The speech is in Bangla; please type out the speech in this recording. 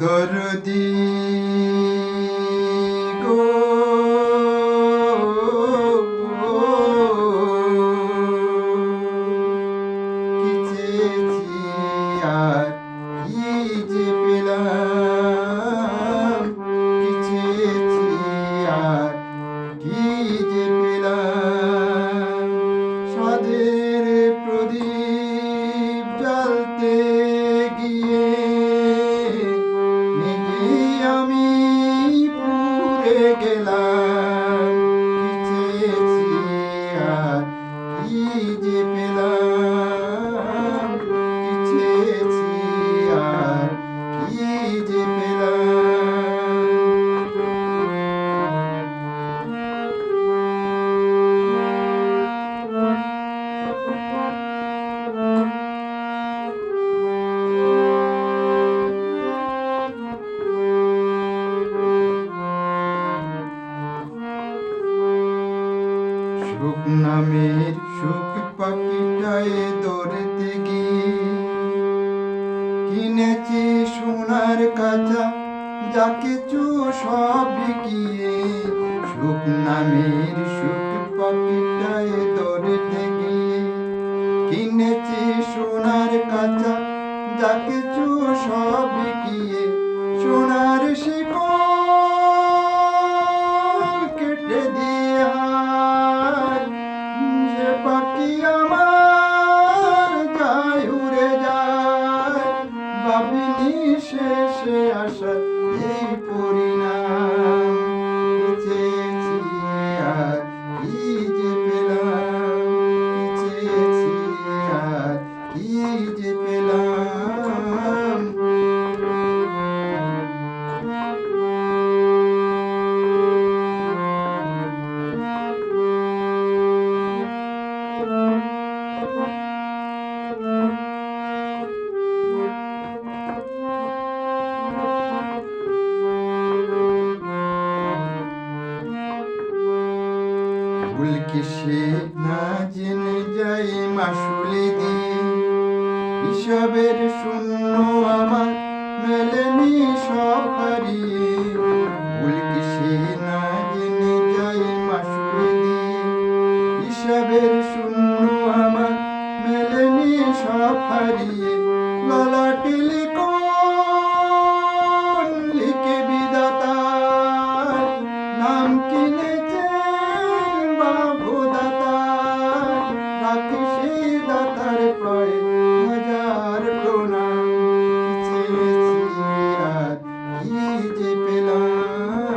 দরদি গো কি চেয়েছি আর কি যে পেলাম, কি চেয়েছি আর কি যে পেলাম। সাধের প্রদীপ জ্বালতে গিয়ে আমি পুড়ে গেলাম। কি চেয়েছি আর কি যে পেলাম, কি চেয়েছি আর কি যে পেলাম। সুখ নামের সুখ পাখিটায় দৌড়তে গিয়ে কিনেছি সোনার কাঁচা, যা কিছু সব বিকিয়ে। সুখ নামের সুখ পাখিটায় দৌড়তে গিয়ে কিনেছি সোনার কাঁচা, যা কিছু সব বিকিয়ে। সোনার শিকল কেটে দিয়ে যে পাখি আমার যায় উড়ে যায়, ভাবিনি শেষে আসা এই পরিণাম। কি চেয়েছি আর কি যে পেলাম, কি চেয়েছি আর কি যে পেলাম। ভুল কিসে না জেনে যাই মাসুলি দিয়ে, হিসাবের শূন্য আমার মেলেনি সব হারিয়ে। ভুল কিসে না জেনে যাই মাসুলি দিয়ে, হিসাবের শূন্য আমার মেলেনি সব হারিয়ে। ললাটে লিখন লিখে বিধাতার নাম কিনেছেন বাবু দাতার, রাখি সেই দাতার পায়ে হাজার প্রণাম। কি চেয়েছি আর কি যে পেলাম।